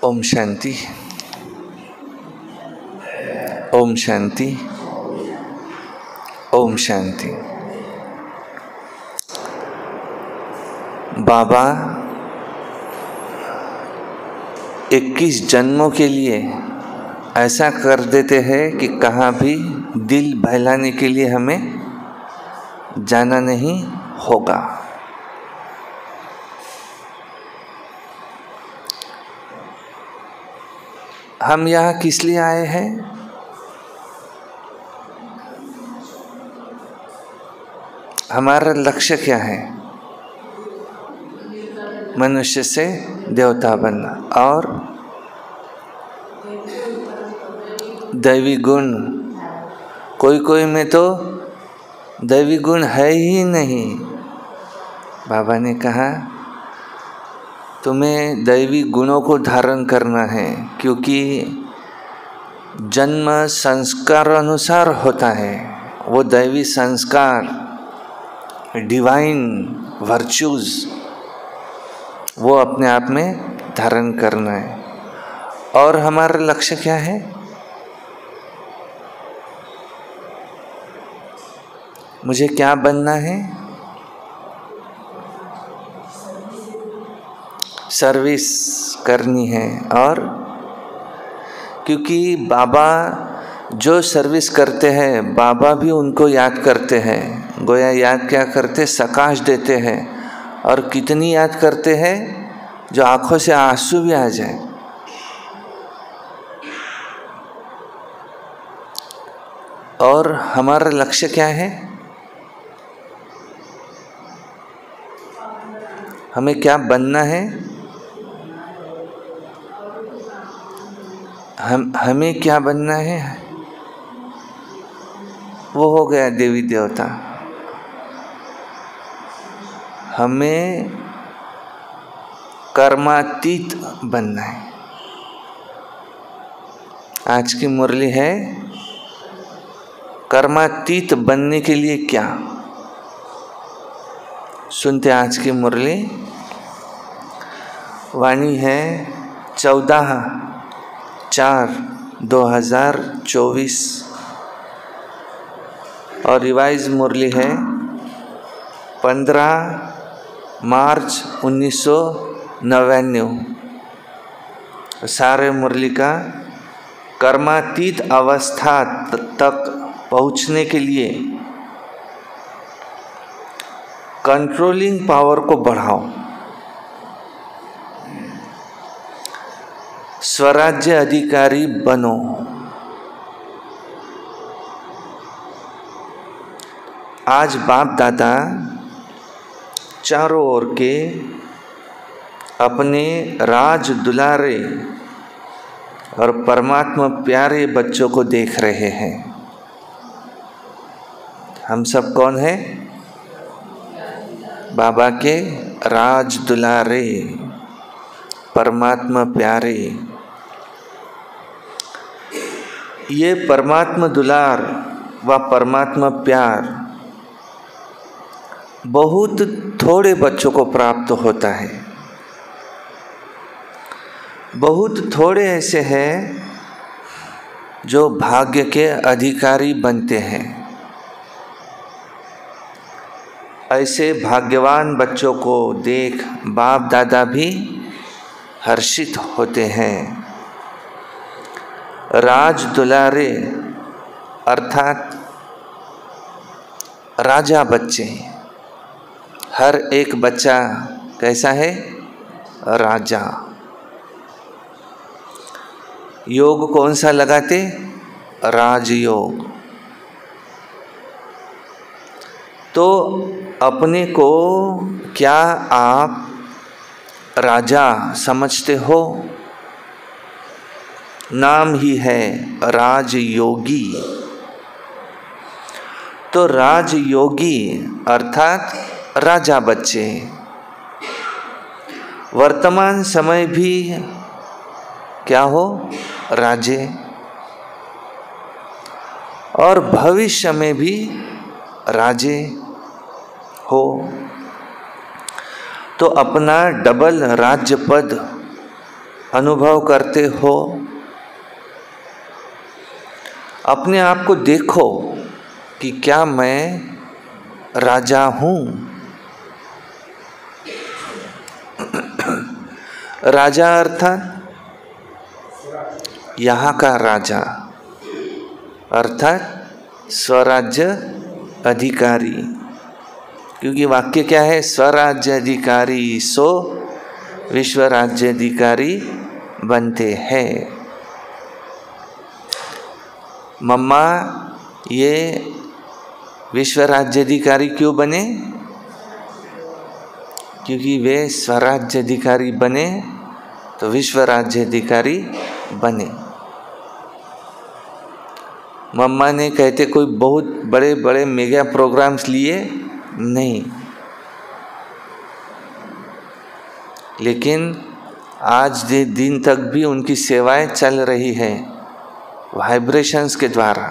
ओम शांति। ओम शांति। ओम शांति। बाबा 21 जन्मों के लिए ऐसा कर देते हैं कि कहाँ भी दिल बहलाने के लिए हमें जाना नहीं होगा। हम यहाँ किस लिए आए हैं? हमारा लक्ष्य क्या है? मनुष्य से देवता बनना और दैवी गुण। कोई में तो दैवी गुण है ही नहीं। बाबा ने कहा तुम्हें दैवी गुणों को धारण करना है, क्योंकि जन्म संस्कार अनुसार होता है। वो दैवी संस्कार, डिवाइन वर्च्यूज, वो अपने आप में धारण करना है। और हमारा लक्ष्य क्या है? मुझे क्या बनना है? सर्विस करनी है। और क्योंकि बाबा जो सर्विस करते हैं, बाबा भी उनको याद करते हैं। गोया याद क्या करते? सकाश देते हैं। और कितनी याद करते हैं? जो आंखों से आंसू भी आ जाए। और हमारा लक्ष्य क्या है? हमें क्या बनना है? हमें क्या बनना है? वो हो गया देवी देवता। हमें कर्मातीत बनना है। आज की मुरली है कर्मातीत बनने के लिए क्या? सुनते आज की मुरली। वाणी है 14/4/2024 और रिवाइज मुरली है 15 मार्च 1999। सारे मुरली का कर्मातीत अवस्था तक पहुँचने के लिए कंट्रोलिंग पावर को बढ़ाओ, स्वराज्य अधिकारी बनो। आज बाप दादा चारों ओर के अपने राज दुलारे और परमात्मा प्यारे बच्चों को देख रहे हैं। हम सब कौन हैं? बाबा के राज दुलारे, परमात्मा प्यारे। ये परमात्मा दुलार व परमात्मा प्यार बहुत थोड़े बच्चों को प्राप्त होता है। बहुत थोड़े ऐसे हैं जो भाग्य के अधिकारी बनते हैं। ऐसे भाग्यवान बच्चों को देख बाप दादा भी हर्षित होते हैं। राज दुलारे अर्थात राजा बच्चे, हर एक बच्चा कैसा है? राजा। योग कौन सा लगाते? राजयोग। तो अपने को क्या आप राजा समझते हो? नाम ही है राजयोगी। तो राजयोगी अर्थात राजा बच्चे वर्तमान समय भी क्या हो? राजे। और भविष्य में भी राजे हो। तो अपना डबल राज्य पद अनुभव करते हो। अपने आप को देखो कि क्या मैं राजा हूँ? राजा अर्थात यहाँ का राजा अर्थात स्वराज्य अधिकारी, क्योंकि वाक्य क्या है? स्वराज्य अधिकारी सो विश्व राज्य अधिकारी बनते हैं। मम्मा ये विश्व राज्य अधिकारी क्यों बने? क्योंकि वे स्वराज्य अधिकारी बने तो विश्व राज्य अधिकारी बने। मम्मा ने कहते कोई बहुत बड़े बड़े मेगा प्रोग्राम्स लिए नहीं, लेकिन आज दिन तक भी उनकी सेवाएं चल रही है वाइब्रेशंस के द्वारा।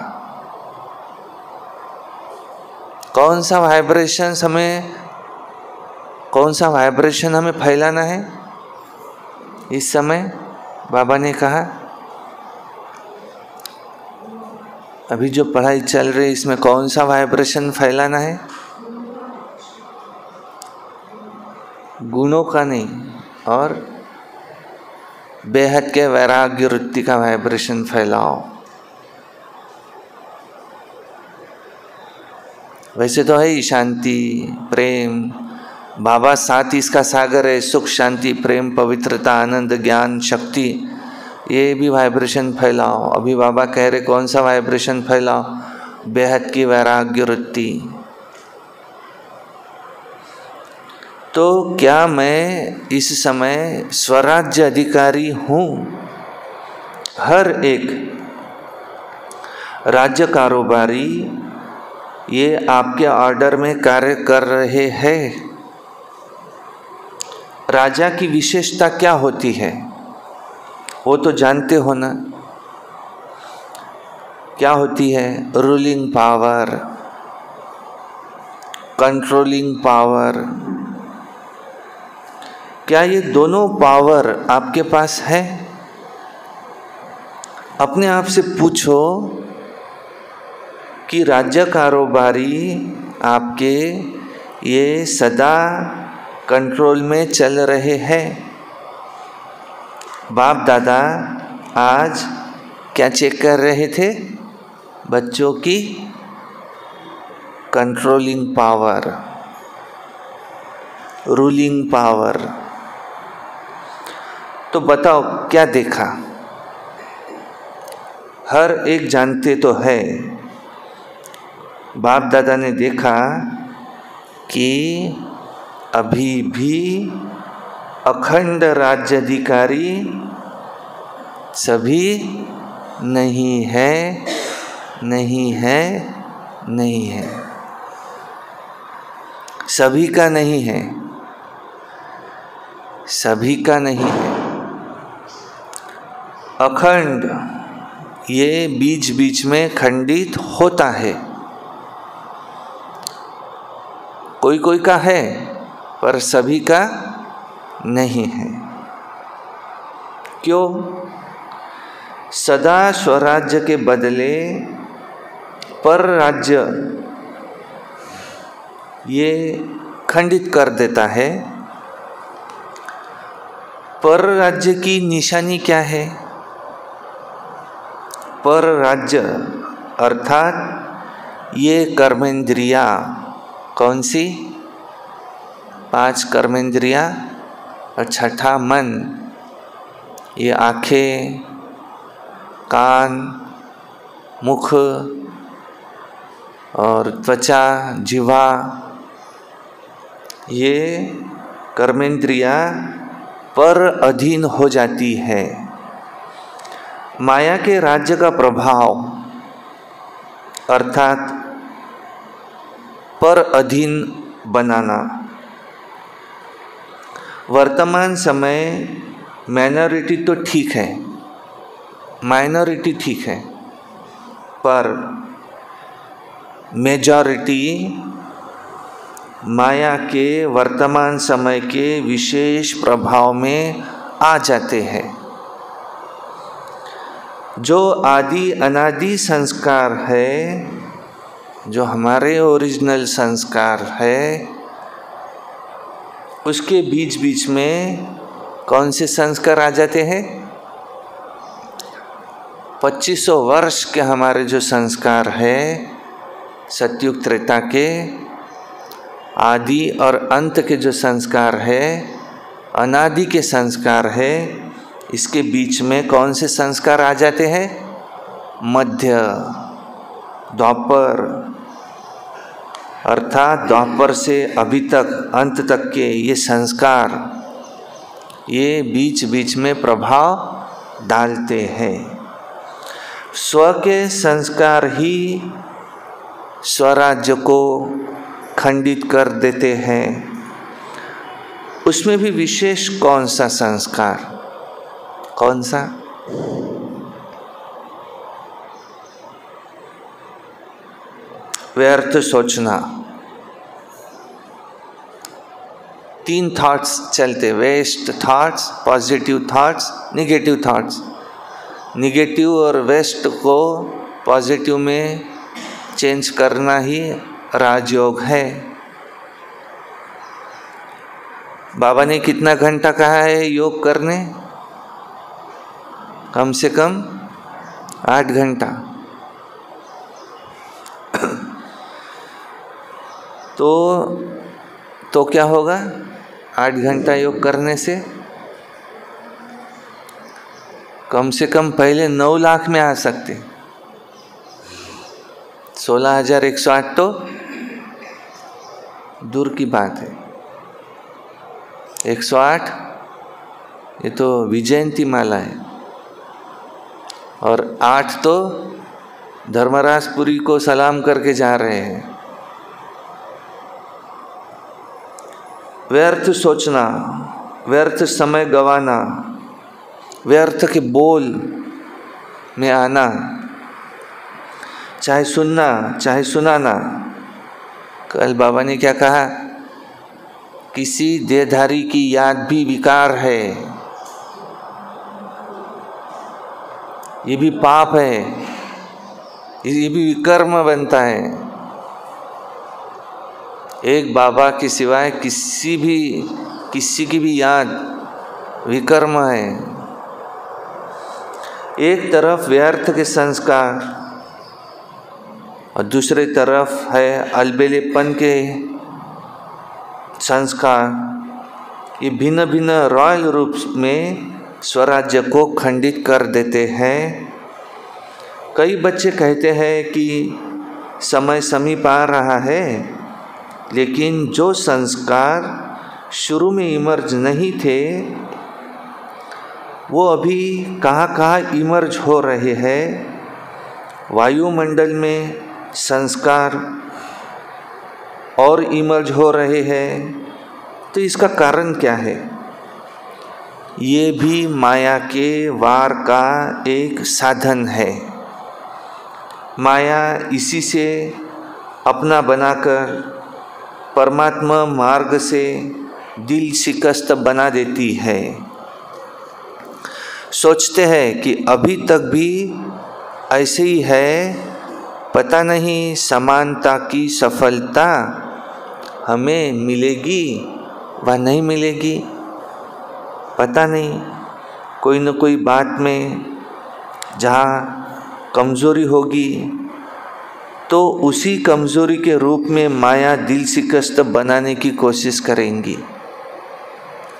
कौन सा वाइब्रेशन हमें फैलाना है? इस समय बाबा ने कहा अभी जो पढ़ाई चल रही है इसमें कौन सा वाइब्रेशन फैलाना है? गुणों का नहीं, और बेहद के वैराग्य वृत्ति का वाइब्रेशन फैलाओ। वैसे तो है ही शांति प्रेम, बाबा साथ इसका सागर है, सुख शांति प्रेम पवित्रता आनंद ज्ञान शक्ति, ये भी वाइब्रेशन फैलाओ। अभी बाबा कह रहे कौन सा वाइब्रेशन फैलाओ? बेहद की वैराग्य वृत्ति। तो क्या मैं इस समय स्वराज्य अधिकारी हूँ? हर एक राज्य कारोबारी ये आपके ऑर्डर में कार्य कर रहे हैं। राजा की विशेषता क्या होती है वो तो जानते हो ना? क्या होती है? Ruling power, controlling power. क्या ये दोनों पावर आपके पास है? अपने आप से पूछो कि राज्य कारोबारी आपके ये सदा कंट्रोल में चल रहे हैं। बाप दादा आज क्या चेक कर रहे थे? बच्चों की कंट्रोलिंग पावर, रूलिंग पावर। तो बताओ क्या देखा? हर एक जानते तो है, बाप दादा ने देखा कि अभी भी अखंड राज्याधिकारी सभी नहीं है, नहीं है, नहीं है। सभी का नहीं है, सभी का नहीं है। अखंड ये बीच बीच में खंडित होता है, कोई कोई का है पर सभी का नहीं है। क्यों? सदा स्वराज्य के बदले पर राज्य ये खंडित कर देता है। पर राज्य की निशानी क्या है? पर राज्य अर्थात ये कर्मेंद्रिया, कौन सी? 5 कर्मेंद्रिया और छठा मन। ये आँखें, कान, मुख और त्वचा, जिह्वा, ये कर्मेंद्रिया पर अधीन हो जाती है। माया के राज्य का प्रभाव अर्थात पर अधीन बनाना। वर्तमान समय माइनॉरिटी तो ठीक है, माइनॉरिटी ठीक है, पर मेजॉरिटी माया के वर्तमान समय के विशेष प्रभाव में आ जाते हैं। जो आदि अनादि संस्कार है, जो हमारे ओरिजिनल संस्कार है, उसके बीच बीच में कौन से संस्कार आ जाते हैं? 2500 वर्ष के हमारे जो संस्कार है, सतयुग त्रेता के आदि और अंत के जो संस्कार है, अनादि के संस्कार है, इसके बीच में कौन से संस्कार आ जाते हैं? मध्य, द्वापर, अर्थात द्वापर से अभी तक अंत तक के ये संस्कार, ये बीच बीच में प्रभाव डालते हैं। स्व के संस्कार ही स्वराज्य को खंडित कर देते हैं। उसमें भी विशेष कौन सा संस्कार? कौन सा? व्यर्थ सोचना। 3 थॉट्स चलते, waste thoughts, positive thoughts, negative thoughts. Negative और वेस्ट को पॉजिटिव में चेंज करना ही राजयोग है। बाबा ने कितना घंटा कहा है योग करने? कम से कम 8 घंटा। तो क्या होगा 8 घंटा योग करने से? कम से कम पहले 9 लाख में आ सकते। 16,108 तो दूर की बात है। 108 ये तो विजयंती माला है, और 8 तो धर्मराजपुरी को सलाम करके जा रहे हैं। व्यर्थ सोचना, व्यर्थ समय गंवाना, व्यर्थ के बोल में आना, चाहे सुनना चाहे सुनाना। कल बाबा ने क्या कहा? किसी देहधारी की याद भी विकार है, ये भी पाप है, ये भी विकर्म बनता है। एक बाबा के सिवाय किसी की भी याद विकर्म है। एक तरफ व्यर्थ के संस्कार और दूसरी तरफ है अलबेलेपन के संस्कार। ये भिन्न भिन्न रॉयल रूप में स्वराज्य को खंडित कर देते हैं। कई बच्चे कहते हैं कि समय समीप आ रहा है, लेकिन जो संस्कार शुरू में इमर्ज नहीं थे, वो अभी कहाँ इमर्ज हो रहे हैं। वायुमंडल में संस्कार और इमर्ज हो रहे हैं। तो इसका कारण क्या है? ये भी माया के वार का एक साधन है। माया इसी से अपना बनाकर परमात्मा मार्ग से दिल शिकस्त बना देती है। सोचते हैं कि अभी तक भी ऐसे ही है, पता नहीं समानता की सफलता हमें मिलेगी व नहीं मिलेगी, पता नहीं। कोई न कोई बात में जहाँ कमज़ोरी होगी तो उसी कमज़ोरी के रूप में माया दिल शिकस्त बनाने की कोशिश करेंगी।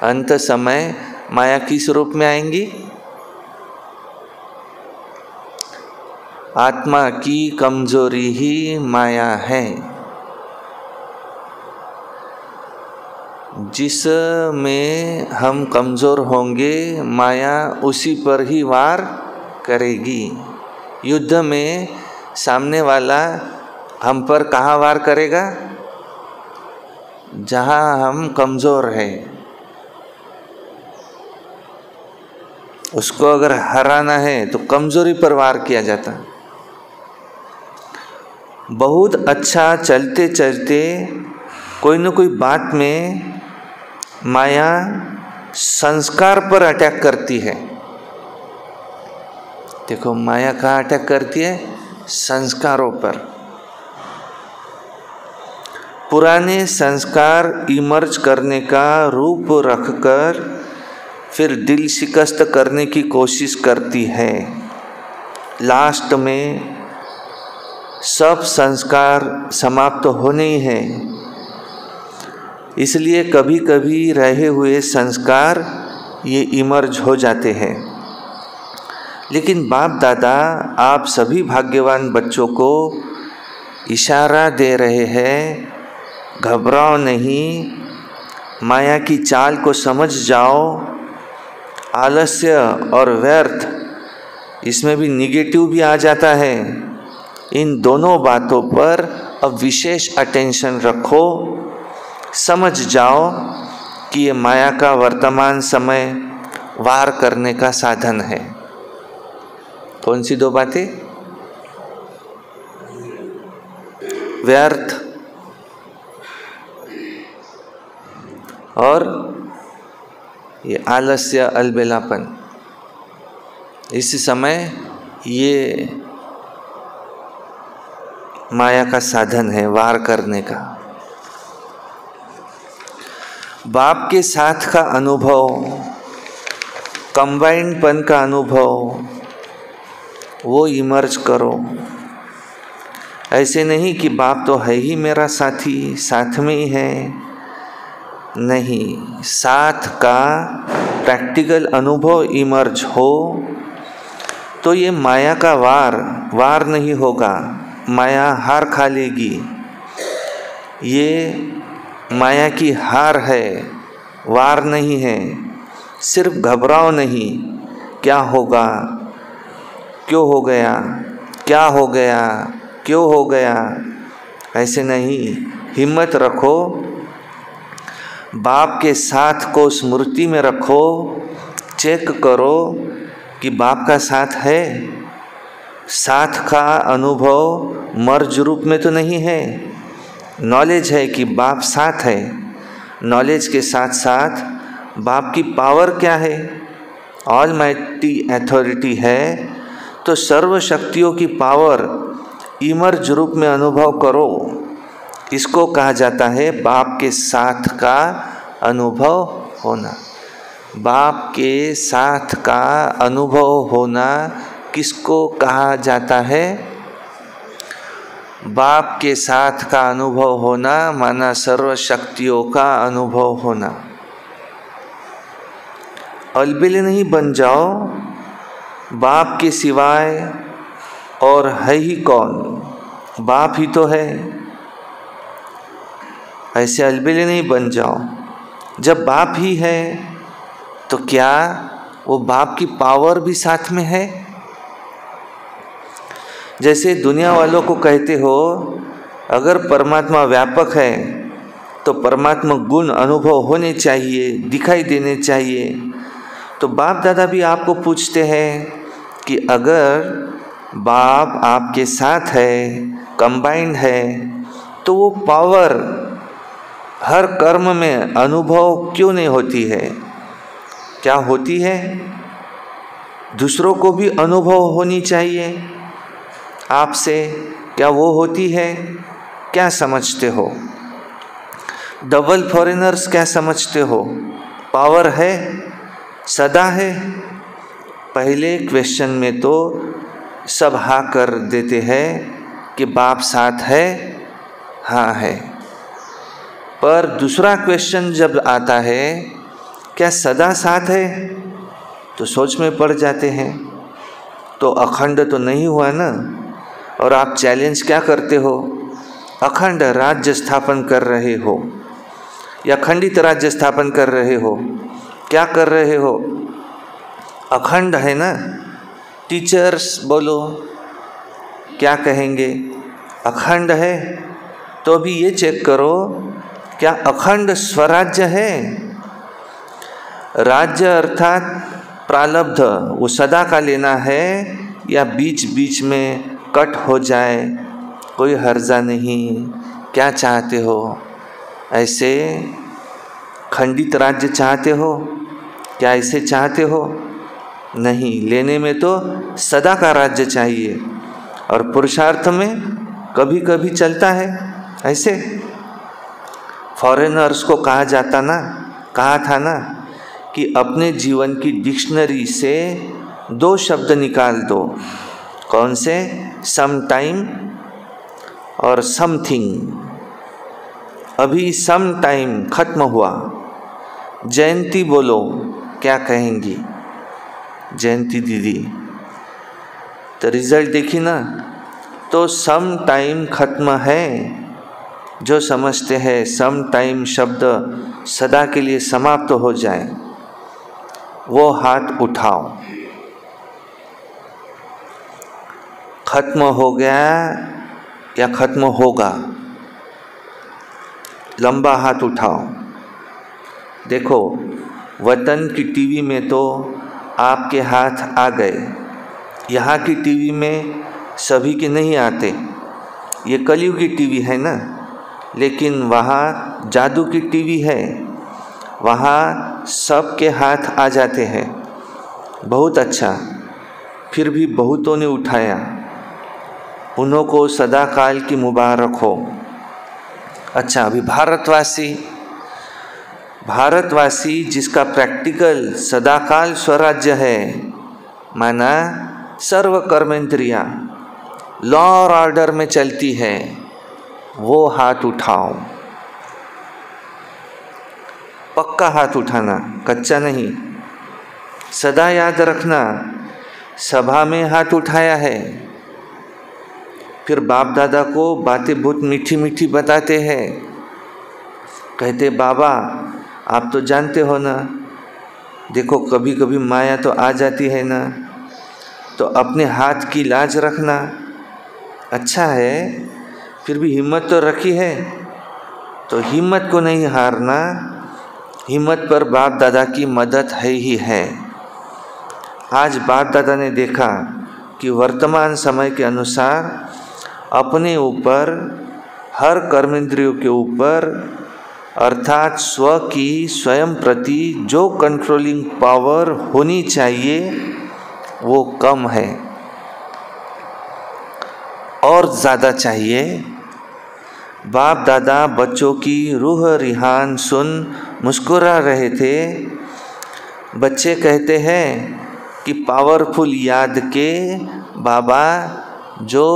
अंत समय माया किस रूप में आएंगी? आत्मा की कमज़ोरी ही माया है, जिसमें हम कमज़ोर होंगे माया उसी पर ही वार करेगी। युद्ध में सामने वाला हम पर कहाँ वार करेगा? जहाँ हम कमज़ोर हैं। उसको अगर हराना है तो कमज़ोरी पर वार किया जाता। बहुत अच्छा चलते चलते कोई न कोई बात में माया संस्कार पर अटैक करती है। देखो माया कहाँ अटैक करती है? संस्कारों पर। पुराने संस्कार इमर्ज करने का रूप रखकर फिर दिल शिकस्त करने की कोशिश करती है। लास्ट में सब संस्कार समाप्त होने ही हैं। इसलिए कभी कभी रहे हुए संस्कार ये इमर्ज हो जाते हैं। लेकिन बाप दादा आप सभी भाग्यवान बच्चों को इशारा दे रहे हैं, घबराओ नहीं, माया की चाल को समझ जाओ। आलस्य और व्यर्थ, इसमें भी निगेटिव भी आ जाता है। इन दोनों बातों पर अब विशेष अटेंशन रखो। समझ जाओ कि ये माया का वर्तमान समय वार करने का साधन है। कौन सी दो बातें? व्यर्थ और ये आलस्य अलबेलापन। इस समय ये माया का साधन है वार करने का। बाप के साथ का अनुभव, कंबाइंडपन का अनुभव, वो इमर्ज करो। ऐसे नहीं कि बाप तो है ही मेरा साथी, साथ में ही है। नहीं, साथ का प्रैक्टिकल अनुभव इमर्ज हो तो ये माया का वार नहीं होगा। माया हार खा लेगी। ये माया की हार है, वार नहीं है। सिर्फ घबराओ नहीं, क्या होगा, क्यों हो गया, क्या हो गया, क्यों हो गया, ऐसे नहीं। हिम्मत रखो, बाप के साथ को स्मृति में रखो। चेक करो कि बाप का साथ है। साथ का अनुभव मर्ज रूप में तो नहीं है। नॉलेज है कि बाप साथ है। नॉलेज के साथ साथ बाप की पावर क्या है? ऑल माइटी अथॉरिटी है। तो सर्व शक्तियों की पावर इमर्ज रूप में अनुभव करो। इसको कहा जाता है बाप के साथ का अनुभव होना। बाप के साथ का अनुभव होना किसको कहा जाता है? बाप के साथ का अनुभव होना माना सर्व शक्तियों का अनुभव होना। अलबेले नहीं बन जाओ, बाप के सिवाय और है ही कौन, बाप ही तो है। ऐसे अलबेले नहीं बन जाओ। जब बाप ही है तो क्या वो बाप की पावर भी साथ में है? जैसे दुनिया वालों को कहते हो, अगर परमात्मा व्यापक है तो परमात्मा गुण अनुभव होने चाहिए, दिखाई देने चाहिए। तो बाप दादा भी आपको पूछते हैं कि अगर बाप आपके साथ है, कंबाइंड है, तो वो पावर हर कर्म में अनुभव क्यों नहीं होती है? क्या होती है? दूसरों को भी अनुभव होनी चाहिए आपसे, क्या वो होती है? क्या समझते हो? डबल फॉरेनर्स क्या समझते हो? पावर है, सदा है? पहले क्वेश्चन में तो सब हाँ कर देते हैं कि बाप साथ है, हाँ है। पर दूसरा क्वेश्चन जब आता है क्या सदा साथ है, तो सोच में पड़ जाते हैं। तो अखंड तो नहीं हुआ ना। और आप चैलेंज क्या करते हो? अखंड राज्य स्थापन कर रहे हो या खंडित राज्य स्थापन कर रहे हो? क्या कर रहे हो? अखंड है ना। टीचर्स बोलो, क्या कहेंगे? अखंड है। तो अभी ये चेक करो, क्या अखंड स्वराज्य है? राज्य अर्थात प्रारब्ध वो सदा का लेना है या बीच बीच में कट हो जाए, कोई हर्जा नहीं? क्या चाहते हो? ऐसे खंडित राज्य चाहते हो? क्या ऐसे चाहते हो? नहीं, लेने में तो सदा का राज्य चाहिए। और पुरुषार्थ में कभी कभी चलता है ऐसे। फॉरेनर्स को कहा था ना कि अपने जीवन की डिक्शनरी से 2 शब्द निकाल दो। कौन से? सम टाइम और समथिंग। अभी सम टाइम खत्म हुआ। जयंती बोलो, क्या कहेंगी जयंती दीदी? तो रिजल्ट देखी ना। तो सम टाइम खत्म है। जो समझते हैं सम टाइम शब्द सदा के लिए समाप्त हो जाए, वो हाथ उठाओ। खत्म हो गया या खत्म होगा? लंबा हाथ उठाओ। देखो, वतन की टीवी में तो आपके हाथ आ गए, यहाँ की टीवी में सभी के नहीं आते। ये कलयुग की टीवी है ना। लेकिन वहाँ जादू की टीवी है, वहाँ सबके हाथ आ जाते हैं। बहुत अच्छा। फिर भी बहुतों ने उठाया, उन्हों को सदा काल की मुबारक हो। अच्छा, अभी भारतवासी जिसका प्रैक्टिकल सदाकाल स्वराज्य है, माना सर्व कर्मेंद्रियाँ लॉ और ऑर्डर में चलती है, वो हाथ उठाओ। पक्का हाथ उठाना, कच्चा नहीं। सदा याद रखना, सभा में हाथ उठाया है, फिर बाप दादा को बातें बहुत मीठी मीठी बताते हैं। कहते बाबा आप तो जानते हो ना, देखो कभी कभी माया तो आ जाती है ना, तो अपने हाथ की लाज रखना। अच्छा है, फिर भी हिम्मत तो रखी है, तो हिम्मत को नहीं हारना। हिम्मत पर बाप दादा की मदद है ही है। आज बाप दादा ने देखा कि वर्तमान समय के अनुसार अपने ऊपर, हर कर्मेंद्रियों के ऊपर, अर्थात स्व की स्वयं प्रति जो कंट्रोलिंग पावर होनी चाहिए वो कम है, और ज़्यादा चाहिए। बाप दादा बच्चों की रूह रिहान सुन मुस्कुरा रहे थे। बच्चे कहते हैं कि पावरफुल याद के बाबा जो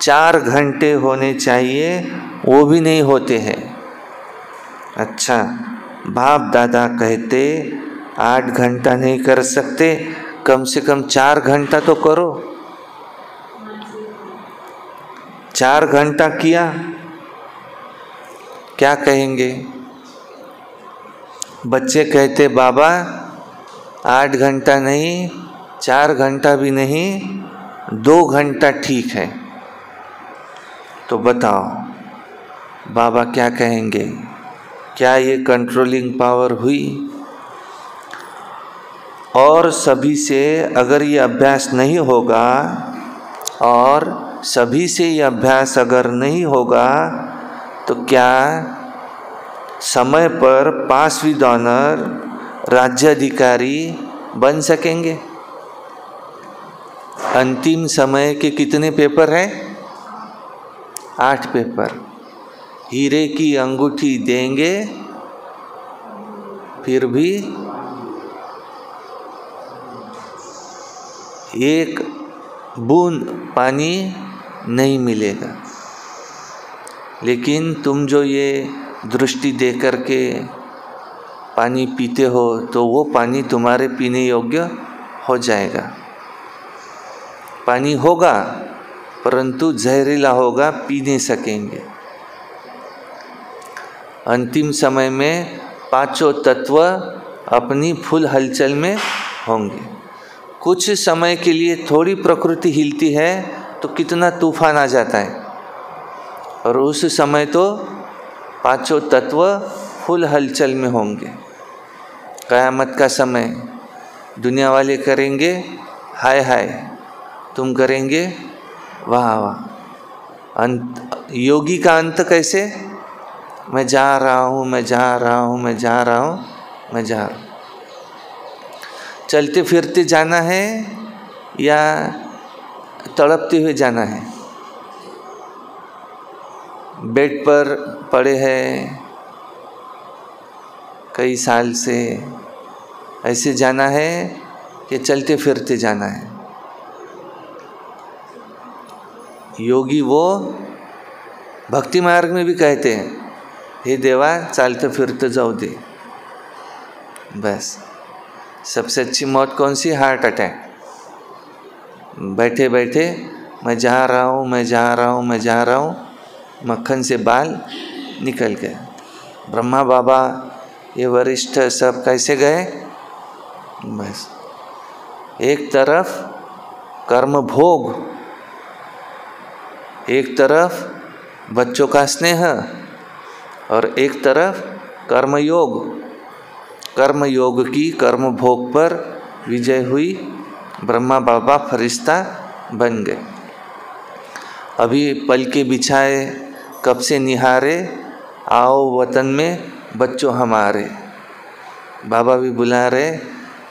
4 घंटे होने चाहिए वो भी नहीं होते हैं। अच्छा, बाप दादा कहते 8 घंटा नहीं कर सकते, कम से कम 4 घंटा तो करो। 4 घंटा किया, क्या कहेंगे? बच्चे कहते बाबा 8 घंटा नहीं, 4 घंटा भी नहीं, 2 घंटा ठीक है। तो बताओ बाबा क्या कहेंगे? क्या ये कंट्रोलिंग पावर हुई? और सभी से अगर ये अभ्यास नहीं होगा, और सभी से ये अभ्यास अगर नहीं होगा, तो क्या समय पर पास विद ऑनर राज्य अधिकारी बन सकेंगे? अंतिम समय के कितने पेपर हैं? 8 पेपर। हीरे की अंगूठी देंगे फिर भी एक बूंद पानी नहीं मिलेगा। लेकिन तुम जो ये दृष्टि दे करके पानी पीते हो तो वो पानी तुम्हारे पीने योग्य हो जाएगा। पानी होगा परंतु जहरीला होगा, पी नहीं सकेंगे। अंतिम समय में 5 तत्व अपनी फुल हलचल में होंगे। कुछ समय के लिए थोड़ी प्रकृति हिलती है तो कितना तूफान आ जाता है, और उस समय तो 5 तत्व फुल हलचल में होंगे। क़यामत का समय दुनिया वाले करेंगे हाय हाय, तुम करेंगे वाह वाह। योगी का अंत कैसे? मैं जा रहा हूँ, मैं जा रहा हूँ, मैं जा रहा हूँ, मैं जा रहा हूँ। चलते फिरते जाना है या तड़पते हुए जाना है? बेड पर पड़े हैं कई साल से, ऐसे जाना है कि चलते फिरते जाना है? योगी वो भक्ति मार्ग में भी कहते हैं, हे देवा चालते फिरते जाओ दे। बस सबसे अच्छी मौत कौन सी? Heart attack. बैठे बैठे मैं जा रहा हूँ, मैं जा रहा हूँ, मैं जा रहा हूँ, मक्खन से बाल निकल गए। ब्रह्मा बाबा ये वरिष्ठ सब कैसे गए? बस एक तरफ कर्म भोग, एक तरफ बच्चों का स्नेह, और एक तरफ कर्मयोग। कर्मयोग की कर्म भोग पर विजय हुई, ब्रह्मा बाबा फरिश्ता बन गए। अभी पल के बिछाए कब से निहारे, आओ वतन में बच्चों हमारे। बाबा भी बुला रहे,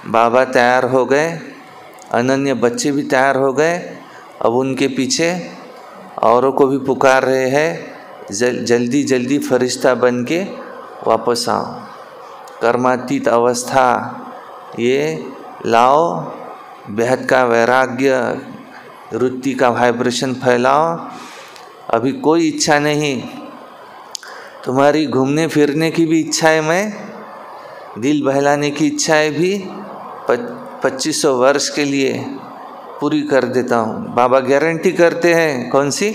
बाबा तैयार हो गए, अनन्य बच्चे भी तैयार हो गए। अब उनके पीछे औरों को भी पुकार रहे हैं, जल्दी जल्दी फरिश्ता बन के वापस आओ। कर्मातीत अवस्था ये लाओ, बेहद का वैराग्य, वृत्ति का वाइब्रेशन फैलाओ। अभी कोई इच्छा नहीं, तुम्हारी घूमने फिरने की भी इच्छा है, मैं दिल बहलाने की इच्छाएं भी 2500 वर्ष के लिए पूरी कर देता हूँ। बाबा गारंटी करते हैं, कौन सी?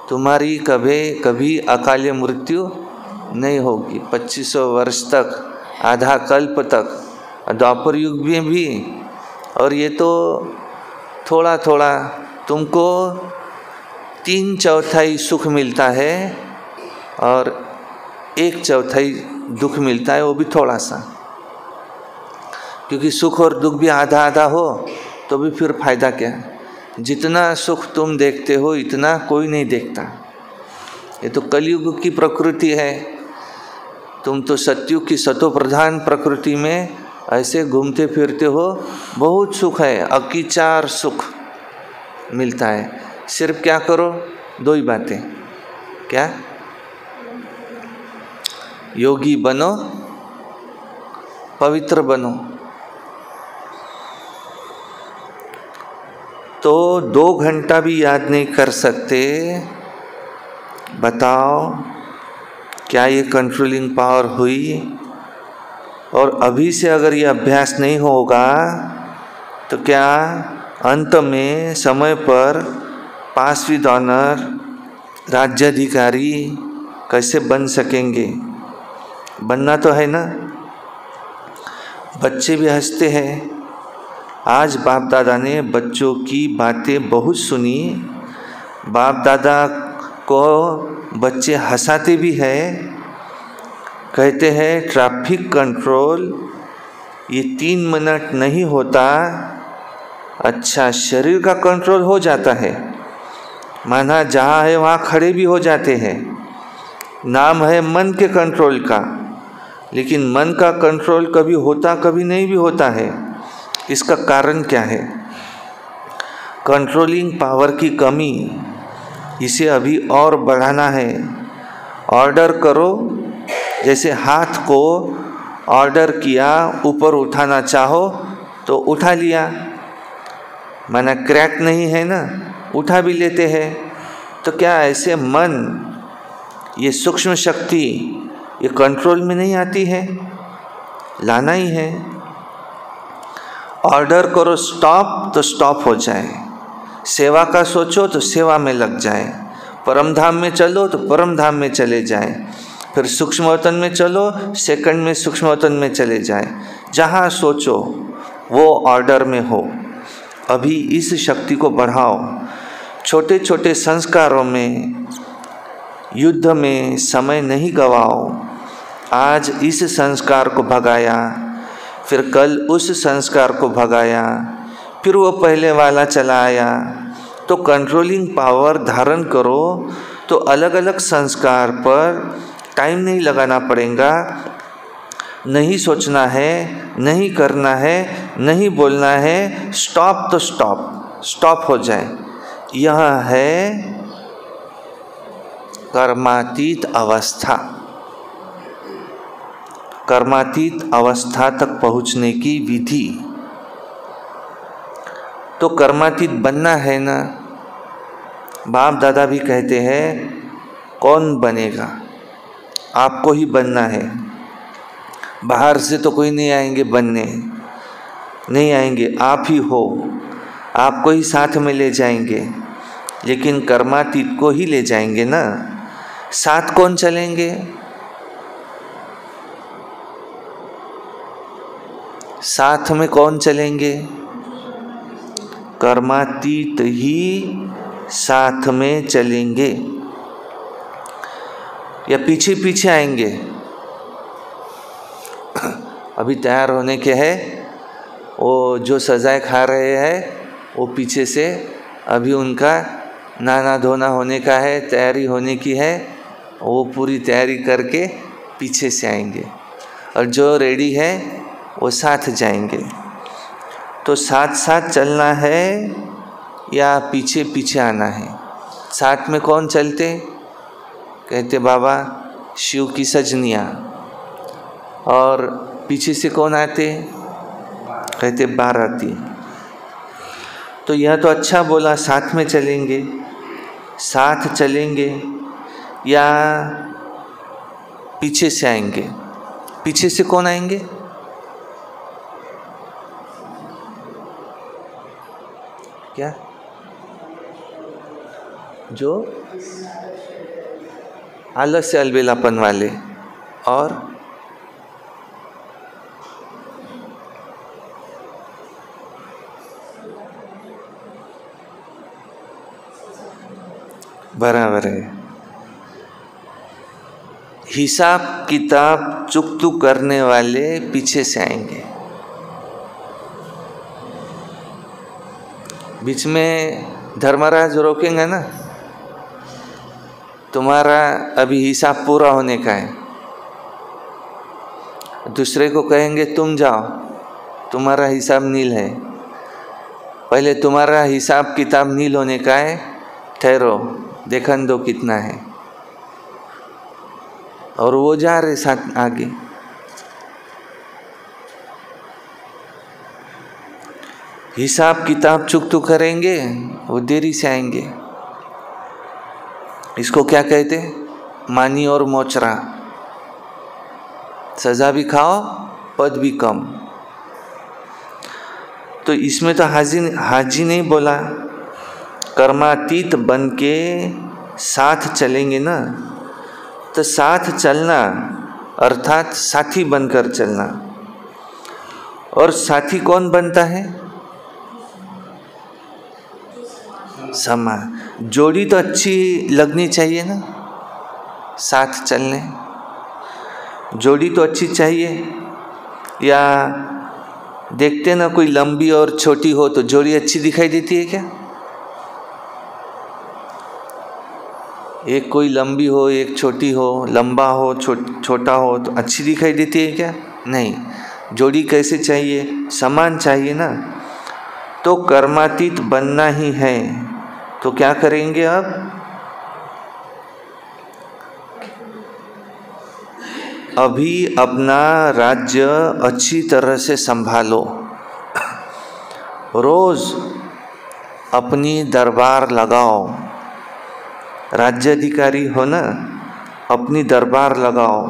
तुम्हारी कभी अकाल मृत्यु नहीं होगी 2500 वर्ष तक, आधा कल्प तक, द्वापर युग में भी। और ये तो थोड़ा थोड़ा तुमको 3/4 सुख मिलता है और 1/4 दुख मिलता है, वो भी थोड़ा सा। क्योंकि सुख और दुख भी आधा आधा हो तो भी फिर फायदा क्या? जितना सुख तुम देखते हो इतना कोई नहीं देखता। ये तो कलयुग की प्रकृति है। तुम तो सतयुग की सतो प्रधान प्रकृति में ऐसे घूमते फिरते हो, बहुत सुख है, अकीचार सुख मिलता है। सिर्फ क्या करो? 2 ही बातें। क्या? योगी बनो, पवित्र बनो। तो 2 घंटा भी याद नहीं कर सकते, बताओ क्या ये कंट्रोलिंग पावर हुई? और अभी से अगर ये अभ्यास नहीं होगा तो क्या अंत में समय पर पास विद ऑनर राज्याधिकारी कैसे बन सकेंगे? बनना तो है ना। बच्चे भी हंसते हैं। आज बाप दादा ने बच्चों की बातें बहुत सुनी। बाप दादा को बच्चे हंसाते भी हैं। कहते हैं ट्रैफिक कंट्रोल ये 3 मिनट नहीं होता। अच्छा, शरीर का कंट्रोल हो जाता है, माना जहाँ है वहाँ खड़े भी हो जाते हैं। नाम है मन के कंट्रोल का, लेकिन मन का कंट्रोल कभी होता कभी नहीं भी होता है। इसका कारण क्या है? कंट्रोलिंग पावर की कमी, इसे अभी और बढ़ाना है। ऑर्डर करो, जैसे हाथ को ऑर्डर किया, ऊपर उठाना चाहो तो उठा लिया, माना क्रैक नहीं है ना, उठा भी लेते हैं। तो क्या ऐसे मन, ये सूक्ष्म शक्ति, ये कंट्रोल में नहीं आती है? लाना ही है। ऑर्डर करो स्टॉप तो स्टॉप हो जाए, सेवा का सोचो तो सेवा में लग जाए, परम धाम में चलो तो परम धाम में चले जाए, फिर सूक्ष्म वतन में चलो, सेकंड में सूक्ष्म वतन में चले जाए। जहाँ सोचो वो ऑर्डर में हो। अभी इस शक्ति को बढ़ाओ। छोटे छोटे संस्कारों में, युद्ध में समय नहीं गवाओ। आज इस संस्कार को भगाया, फिर कल उस संस्कार को भगाया, फिर वो पहले वाला चला आया। तो कंट्रोलिंग पावर धारण करो तो अलग अलग संस्कार पर टाइम नहीं लगाना पड़ेगा। नहीं सोचना है, नहीं करना है, नहीं बोलना है, स्टॉप तो स्टॉप, स्टॉप हो जाए। यह है कर्मातीत अवस्था। कर्मातीत अवस्था तक पहुँचने की विधि। तो कर्मातीत बनना है ना। बाप दादा भी कहते हैं, कौन बनेगा? आपको ही बनना है। बाहर से तो कोई नहीं आएंगे बनने, नहीं आएंगे, आप ही हो। आपको ही साथ में ले जाएंगे, लेकिन कर्मातीत को ही ले जाएंगे ना। साथ कौन चलेंगे? साथ में कौन चलेंगे? कर्मातीत ही साथ में चलेंगे या पीछे पीछे आएंगे? अभी तैयार होने के हैं, वो जो सजाएं खा रहे हैं वो पीछे से, अभी उनका नहाना धोना होने का है, तैयारी होने की है, वो पूरी तैयारी करके पीछे से आएंगे। और जो रेडी है वो साथ जाएंगे। तो साथ साथ चलना है या पीछे पीछे आना है? साथ में कौन चलते? कहते बाबा शिव की सजनियाँ। और पीछे से कौन आते? कहते बाराती। तो यह तो अच्छा बोला, साथ में चलेंगे। साथ चलेंगे या पीछे से आएंगे? पीछे से कौन आएंगे? क्या? जो आलस्य अलबेलापन वाले। और बराबर है। हिसाब किताब चुकतू करने वाले पीछे से आएंगे। बीच में धर्मराज रोकेंगे ना, तुम्हारा अभी हिसाब पूरा होने का है। दूसरे को कहेंगे तुम जाओ, तुम्हारा हिसाब नील है। पहले तुम्हारा हिसाब किताब नील होने का है, ठहरो, देखन दो कितना है। और वो जा रहे साथ आगे। हिसाब किताब चुकतू करेंगे, वो देरी से आएंगे। इसको क्या कहते? मानी और मोचरा। सजा भी खाओ, पद भी कम। तो इसमें तो हाजी नहीं बोला, कर्मातीत बन के साथ चलेंगे ना। तो साथ चलना अर्थात साथी बनकर चलना। और साथी कौन बनता है? समा जोड़ी तो अच्छी लगनी चाहिए ना, साथ चलने। जोड़ी तो अच्छी चाहिए। या देखते ना, कोई लंबी और छोटी हो तो जोड़ी अच्छी दिखाई देती है क्या? एक कोई लंबी हो, एक छोटी हो, लंबा हो, छोटा हो तो अच्छी दिखाई देती है क्या? नहीं। जोड़ी कैसे चाहिए? समान चाहिए ना। तो कर्मातीत बनना ही है। तो क्या करेंगे अब? अभी अपना राज्य अच्छी तरह से संभालो। रोज अपनी दरबार लगाओ। राज्याधिकारी हो ना, अपनी दरबार लगाओ।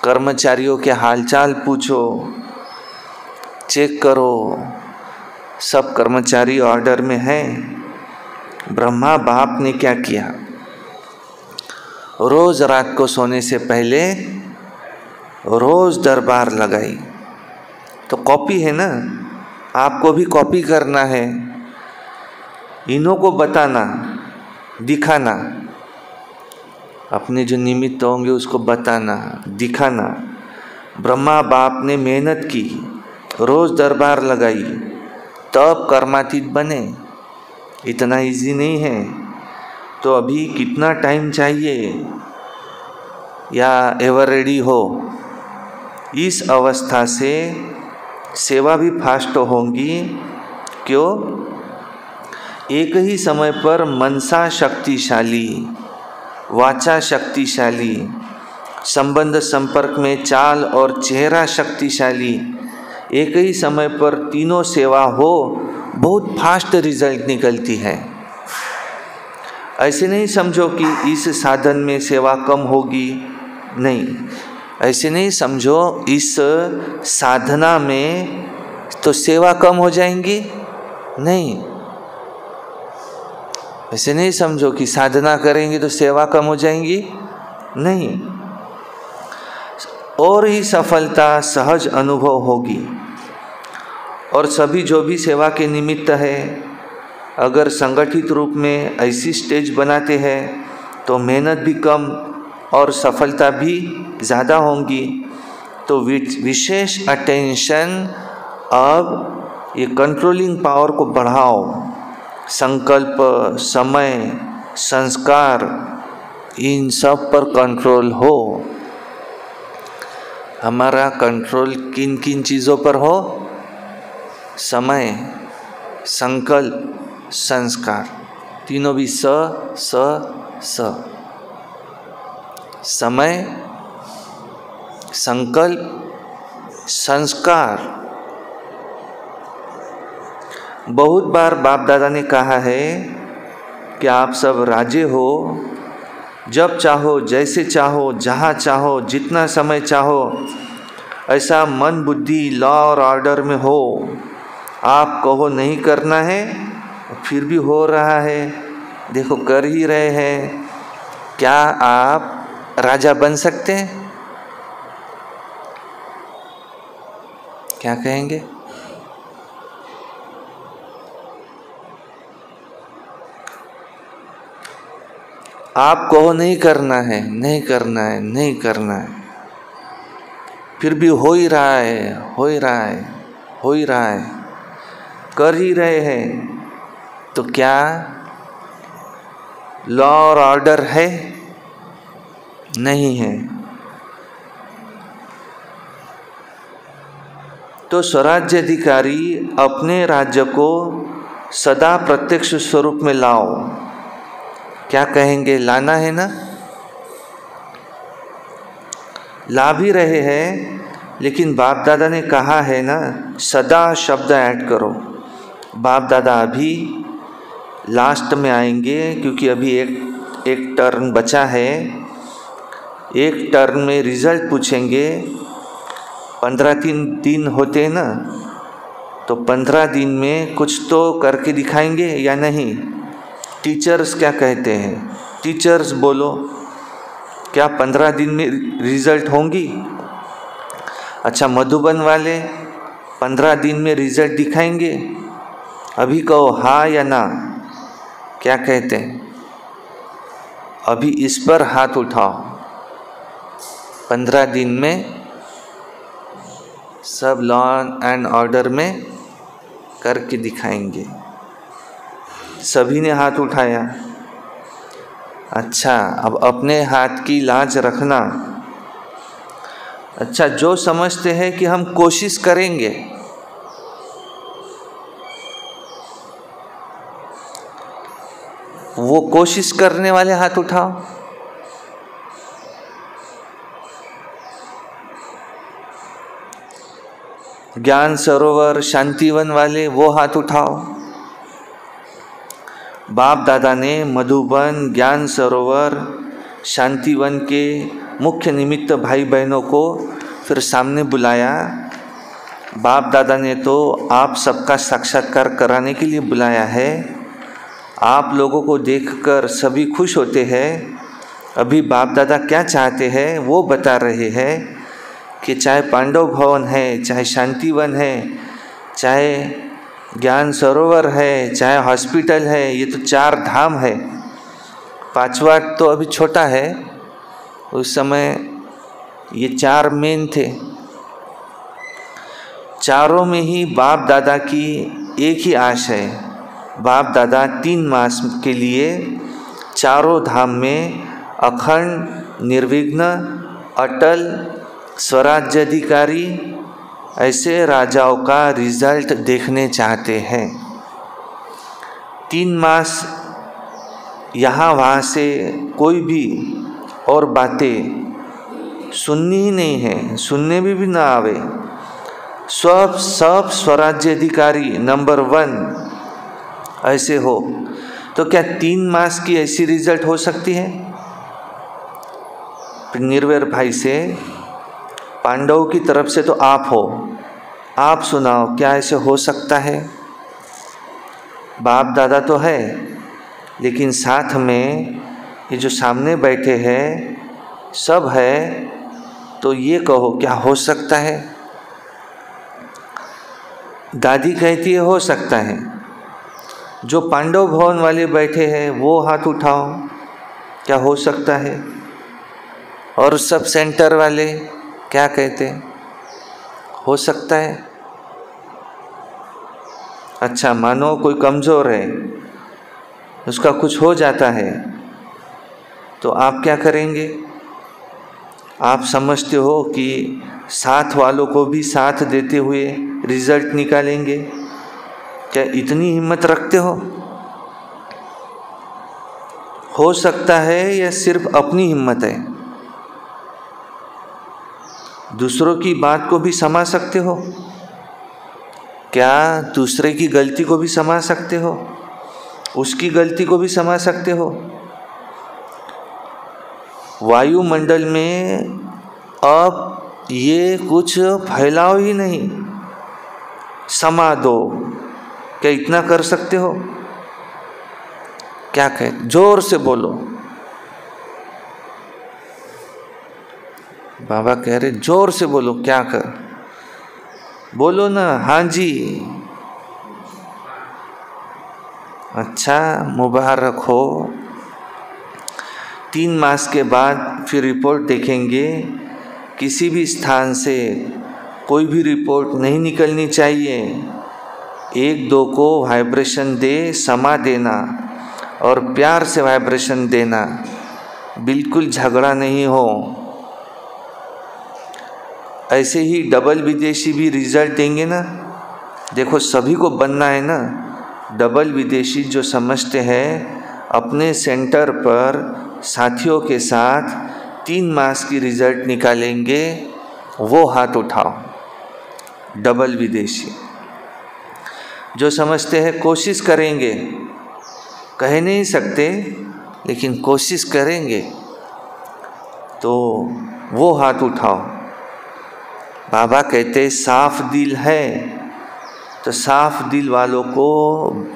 कर्मचारियों के हालचाल पूछो, चेक करो सब कर्मचारी ऑर्डर में हैं। ब्रह्मा बाप ने क्या किया? रोज रात को सोने से पहले रोज दरबार लगाई। तो कॉपी है ना, आपको भी कॉपी करना है। इन्हों को बताना, दिखाना, अपने जो निमित्त होंगे उसको बताना, दिखाना। ब्रह्मा बाप ने मेहनत की, रोज दरबार लगाई, तब कर्मातीत बने। इतना इजी नहीं है। तो अभी कितना टाइम चाहिए या एवर रेडी हो? इस अवस्था से सेवा भी फास्ट होंगी। क्यों? एक ही समय पर मनसा शक्तिशाली, वाचा शक्तिशाली, संबंध संपर्क में चाल और चेहरा शक्तिशाली, एक ही समय पर तीनों सेवा हो, बहुत फास्ट रिजल्ट निकलती है। ऐसे नहीं समझो कि इस साधन में सेवा कम होगी, नहीं। ऐसे नहीं समझो इस साधना में तो सेवा कम हो जाएंगी, नहीं। ऐसे नहीं समझो कि साधना करेंगे तो सेवा कम हो जाएंगी, नहीं। और ही सफलता सहज अनुभव होगी। और सभी जो भी सेवा के निमित्त है, अगर संगठित रूप में ऐसी स्टेज बनाते हैं तो मेहनत भी कम और सफलता भी ज़्यादा होंगी। तो विशेष अटेंशन अब ये कंट्रोलिंग पावर को बढ़ाओ। संकल्प, समय, संस्कार, इन सब पर कंट्रोल हो। हमारा कंट्रोल किन किन चीज़ों पर हो? समय, संकल्प, संस्कार, तीनों भी स स। समय, संकल्प, संस्कार। बहुत बार बाप दादा ने कहा है कि आप सब राजे हो, जब चाहो, जैसे चाहो, जहाँ चाहो, जितना समय चाहो, ऐसा मन बुद्धि लॉ और ऑर्डर में हो। आप कहो नहीं करना है, फिर भी हो रहा है। देखो कर ही रहे हैं। क्या आप राजा बन सकते हैं? क्या कहेंगे? आप कहो नहीं करना है, नहीं करना है, नहीं करना है, फिर भी हो ही रहा है, हो ही रहा है, हो ही रहा है, कर ही रहे हैं। तो क्या लॉ और ऑर्डर है? नहीं है। तो स्वराज्य अधिकारी अपने राज्य को सदा प्रत्यक्ष स्वरूप में लाओ। क्या कहेंगे? लाना है ना? ला भी रहे हैं, लेकिन बाप दादा ने कहा है ना, सदा शब्द ऐड करो। बाप दादा अभी लास्ट में आएंगे, क्योंकि अभी एक टर्न बचा है। एक टर्न में रिजल्ट पूछेंगे। 15 दिन होते हैं ना, तो 15 दिन में कुछ तो करके दिखाएंगे या नहीं? टीचर्स क्या कहते हैं? टीचर्स बोलो, क्या 15 दिन में रिजल्ट होंगी? अच्छा, मधुबन वाले 15 दिन में रिजल्ट दिखाएंगे? अभी कहो हाँ या ना, क्या कहते हैं? अभी इस पर हाथ उठाओ। 15 दिन में सब लॉ एंड ऑर्डर में करके दिखाएंगे। सभी ने हाथ उठाया। अच्छा, अब अपने हाथ की लाज रखना। अच्छा, जो समझते हैं कि हम कोशिश करेंगे, वो कोशिश करने वाले हाथ उठाओ। ज्ञान सरोवर शांतिवन वाले वो हाथ उठाओ। बाप दादा ने मधुबन ज्ञान सरोवर शांतिवन के मुख्य निमित्त भाई बहनों को फिर सामने बुलाया। बाप दादा ने तो आप सबका साक्षात्कार कराने के लिए बुलाया है। आप लोगों को देखकर सभी खुश होते हैं। अभी बाप दादा क्या चाहते हैं वो बता रहे हैं कि चाहे पांडव भवन है, चाहे शांतिवन है, चाहे ज्ञान सरोवर है, चाहे हॉस्पिटल है, ये तो 4 धाम है। 5वां तो अभी छोटा है, उस समय ये 4 मेन थे। चारों में ही बाप दादा की एक ही आश है। बाप दादा 3 मास के लिए चारों धाम में अखंड, निर्विघ्न, अटल, स्वराज्याधिकारी ऐसे राजाओं का रिजल्ट देखने चाहते हैं। 3 मास यहाँ वहाँ से कोई भी और बातें सुननी ही नहीं है, सुनने में भी ना आवे। सब स्वराज्याधिकारी नंबर 1 ऐसे हो तो क्या 3 मास की ऐसी रिजल्ट हो सकती है? निर्वैर भाई से, पांडव की तरफ से तो आप हो, आप सुनाओ क्या ऐसे हो सकता है? बाप दादा तो है, लेकिन साथ में ये जो सामने बैठे हैं सब है, तो ये कहो क्या हो सकता है? दादी कहती है हो सकता है। जो पांडव भवन वाले बैठे हैं वो हाथ उठाओ, क्या हो सकता है? और सब सेंटर वाले क्या कहते हैं? हो सकता है। अच्छा, मानो कोई कमज़ोर है, उसका कुछ हो जाता है, तो आप क्या करेंगे? आप समझते हो कि साथ वालों को भी साथ देते हुए रिजल्ट निकालेंगे? क्या इतनी हिम्मत रखते हो? हो सकता है या सिर्फ अपनी हिम्मत है? दूसरों की बात को भी समा सकते हो? क्या दूसरे की गलती को भी समा सकते हो? उसकी गलती को भी समा सकते हो? वायुमंडल में अब ये कुछ फैलाव ही नहीं, समा दो, क्या इतना कर सकते हो? क्या कहे? जोर से बोलो। बाबा कह रहे जोर से बोलो, क्या कर? बोलो ना, हाँ जी। अच्छा, मुबारक हो। 3 मास के बाद फिर रिपोर्ट देखेंगे। किसी भी स्थान से कोई भी रिपोर्ट नहीं निकलनी चाहिए। 1-2 को वाइब्रेशन दे, समा देना और प्यार से वाइब्रेशन देना, बिल्कुल झगड़ा नहीं हो। ऐसे ही डबल विदेशी भी रिजल्ट देंगे ना। देखो, सभी को बनना है ना। डबल विदेशी जो समझते हैं अपने सेंटर पर साथियों के साथ 3 मास की रिजल्ट निकालेंगे, वो हाथ उठाओ। डबल विदेशी जो समझते हैं कोशिश करेंगे, कह नहीं सकते लेकिन कोशिश करेंगे, तो वो हाथ उठाओ। बाबा कहते साफ दिल है तो साफ दिल वालों को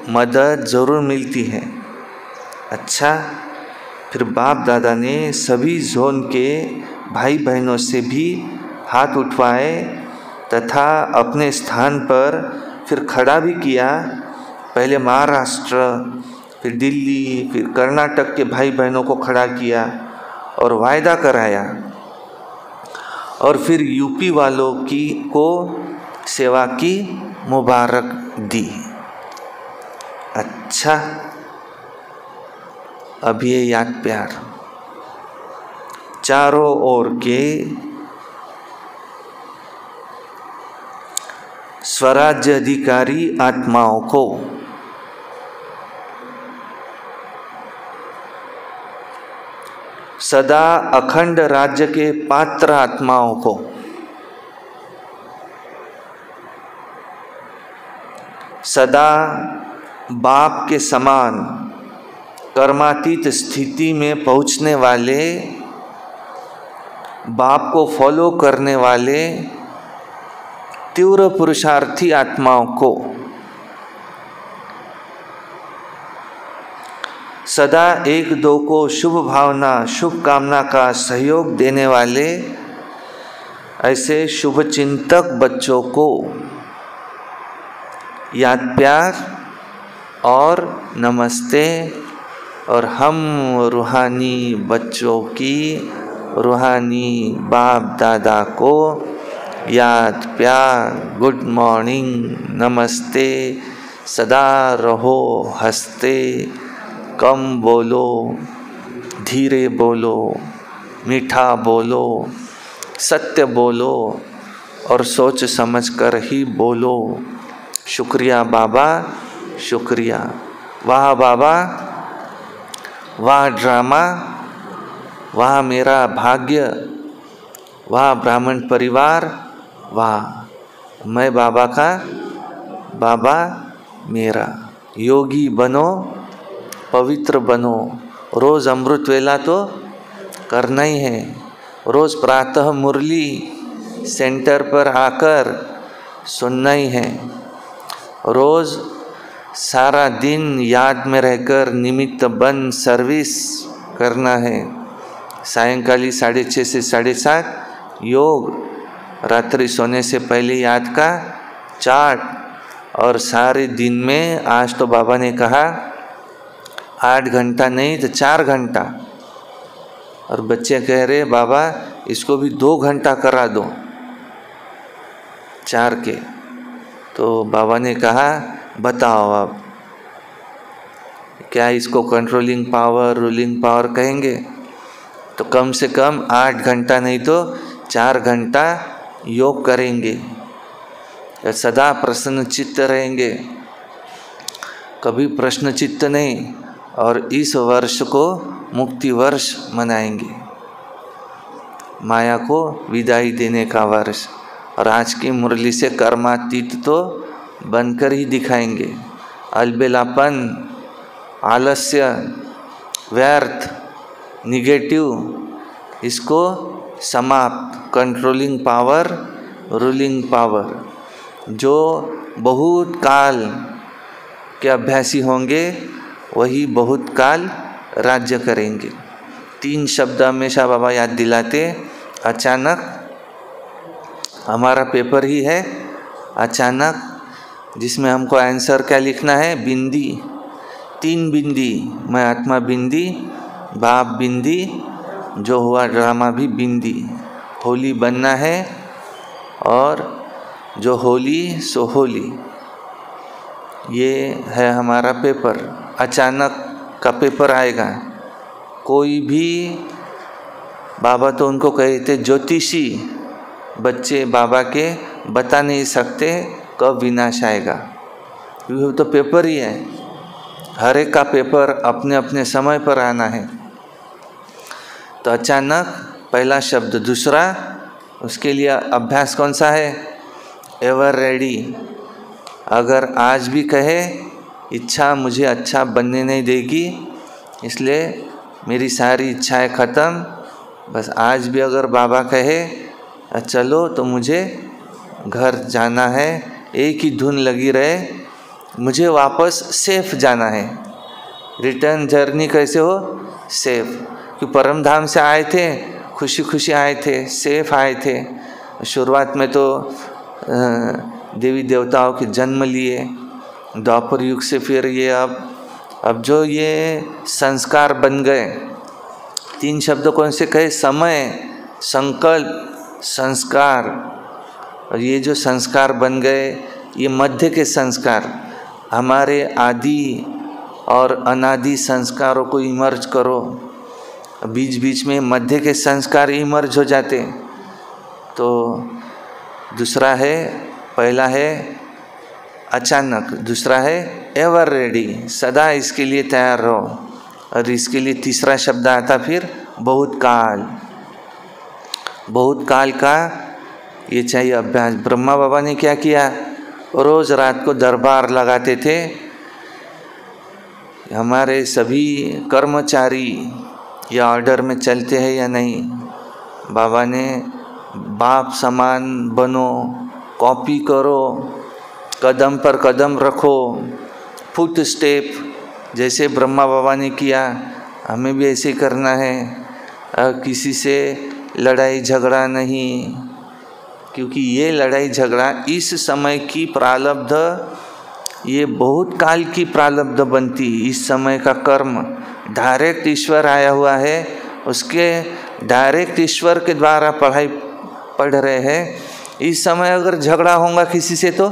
मदद ज़रूर मिलती है। अच्छा, फिर बाप दादा ने सभी जोन के भाई बहनों से भी हाथ उठवाए तथा अपने स्थान पर फिर खड़ा भी किया। पहले महाराष्ट्र, फिर दिल्ली, फिर कर्नाटक के भाई बहनों को खड़ा किया और वायदा कराया, और फिर यूपी वालों को सेवा की मुबारक दी। अच्छा, अब ये याद प्यार चारों ओर के स्वराज्य अधिकारी आत्माओं को सदा अखंड राज्य के पात्र आत्माओं को, सदा बाप के समान कर्मातीत स्थिति में पहुंचने वाले, बाप को फॉलो करने वाले तीव्र पुरुषार्थी आत्माओं को, सदा एक दो को शुभ भावना शुभ कामना का सहयोग देने वाले ऐसे शुभ चिंतक बच्चों को याद प्यार और नमस्ते। और हम रूहानी बच्चों की रूहानी बाप दादा को याद प्यार, गुड मॉर्निंग, नमस्ते। सदा रहो हंसते, कम बोलो, धीरे बोलो, मीठा बोलो, सत्य बोलो और सोच समझ कर ही बोलो। शुक्रिया बाबा, शुक्रिया। वाह बाबा, वाह ड्रामा, वाह मेरा भाग्य, वाह ब्राह्मण परिवार, वाह मैं बाबा का, बाबा मेरा। योगी बनो, पवित्र बनो। रोज़ अमृत वेला तो करना ही है। रोज़ प्रातः मुरली सेंटर पर आकर सुनना ही है। रोज़ सारा दिन याद में रहकर निमित्त बन सर्विस करना है। सायंकाली 6:30 से 7:30 योग, रात्रि सोने से पहले याद का चार्ट, और सारे दिन में आज तो बाबा ने कहा 8 घंटा नहीं तो 4 घंटा। और बच्चे कह रहे बाबा इसको भी 2 घंटा करा दो 4 के। तो बाबा ने कहा बताओ अब क्या इसको कंट्रोलिंग पावर, रूलिंग पावर कहेंगे? तो कम से कम 8 घंटा नहीं तो 4 घंटा योग करेंगे, सदा प्रसन्न चित्त रहेंगे, कभी प्रश्न चित्त नहीं। और इस वर्ष को मुक्ति वर्ष मनाएंगे, माया को विदाई देने का वर्ष। और आज की मुरली से कर्मातीत तो बनकर ही दिखाएंगे। अलबेलापन, आलस्य, व्यर्थ, निगेटिव, इसको समाप्त। Controlling power, ruling power. जो बहुत काल के अभ्यासी होंगे वही बहुत काल राज्य करेंगे। 3 शब्द हमेशा बाबा याद दिलाते। अचानक, हमारा पेपर ही है अचानक, जिसमें हमको आंसर क्या लिखना है? बिंदी, 3 बिंदी। मैं आत्मा बिंदी, बाप बिंदी, जो हुआ ड्रामा भी बिंदी। होली बनना है और जो होली सो होली। ये है हमारा पेपर। अचानक का पेपर आएगा। कोई भी, बाबा तो उनको कहते ज्योतिषी, बच्चे बाबा के बता नहीं सकते कब विनाश आएगा, क्योंकि तो पेपर ही है। हर एक का पेपर अपने अपने समय पर आना है। तो अचानक पहला शब्द। दूसरा, उसके लिए अभ्यास कौन सा है? Ever ready. अगर आज भी कहे इच्छा मुझे अच्छा बनने नहीं देगी, इसलिए मेरी सारी इच्छाएं ख़त्म, बस आज भी अगर बाबा कहे चलो तो मुझे घर जाना है, एक ही धुन लगी रहे, मुझे वापस सेफ जाना है। रिटर्न जर्नी कैसे हो? सेफ। कि परम धाम से आए थे, खुशी खुशी आए थे, सेफ आए थे। शुरुआत में तो देवी देवताओं के जन्म लिए, द्वापर युग से फिर ये अब जो ये संस्कार बन गए। 3 शब्द कौन से कहे? समय, संकल्प, संस्कार। और ये जो संस्कार बन गए, ये मध्य के संस्कार। हमारे आदि और अनादि संस्कारों को इमर्ज करो, बीच बीच में मध्य के संस्कार इमर्ज हो जाते। तो दूसरा है, पहला है अचानक, दूसरा है एवर रेडी, सदा इसके लिए तैयार रहो। और इसके लिए तीसरा शब्द आता फिर बहुत काल का ये चाहिए अभ्यास। ब्रह्मा बाबा ने क्या किया, रोज़ रात को दरबार लगाते थे। हमारे सभी कर्मचारी या ऑर्डर में चलते हैं या नहीं। बाबा ने बाप समान बनो, कॉपी करो, कदम पर कदम रखो, फुट स्टेप जैसे ब्रह्मा बाबा ने किया हमें भी ऐसे करना है। किसी से लड़ाई झगड़ा नहीं, क्योंकि ये लड़ाई झगड़ा इस समय की प्रारब्ध, ये बहुत काल की प्रारब्ध बनती। इस समय का कर्म डायरेक्ट ईश्वर आया हुआ है, उसके डायरेक्ट ईश्वर के द्वारा पढ़ रहे हैं। इस समय अगर झगड़ा होगा किसी से तो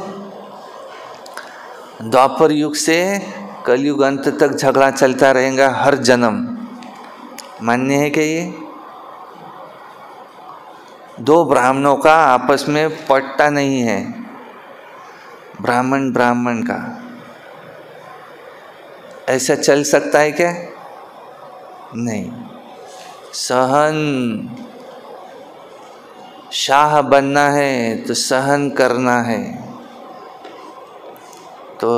द्वापर युग से कलयुग अंत तक झगड़ा चलता रहेगा हर जन्म। मान्य है कि ये दो ब्राह्मणों का आपस में पटता नहीं है, ब्राह्मण का, ऐसा चल सकता है क्या? नहीं। सहन, शाह बनना है तो सहन करना है। तो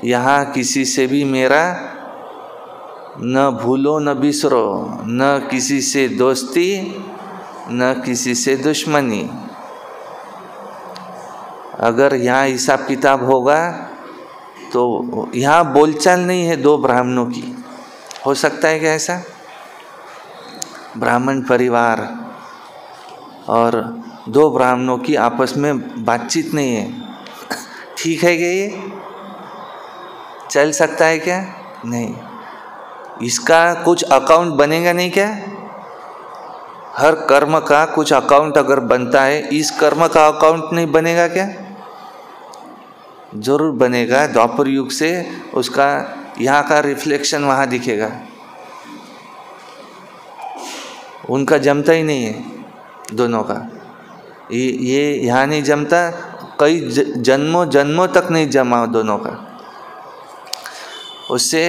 यहाँ किसी से भी मेरा न भूलो न बिसरो, न किसी से दोस्ती न किसी से दुश्मनी। अगर यहाँ हिसाब किताब होगा तो यहाँ बोलचाल नहीं है दो ब्राह्मणों की। हो सकता है क्या ऐसा? ब्राह्मण परिवार और दो ब्राह्मणों की आपस में बातचीत नहीं है, ठीक है क्या? ये चल सकता है क्या? नहीं। इसका कुछ अकाउंट बनेगा नहीं क्या? हर कर्म का कुछ अकाउंट अगर बनता है, इस कर्म का अकाउंट नहीं बनेगा क्या? जरूर बनेगा। द्वापर युग से उसका यहाँ का रिफ्लेक्शन वहाँ दिखेगा। उनका जमता ही नहीं है दोनों का, ये यहाँ नहीं जमता, कई जन्मों तक नहीं जमा दोनों का। उससे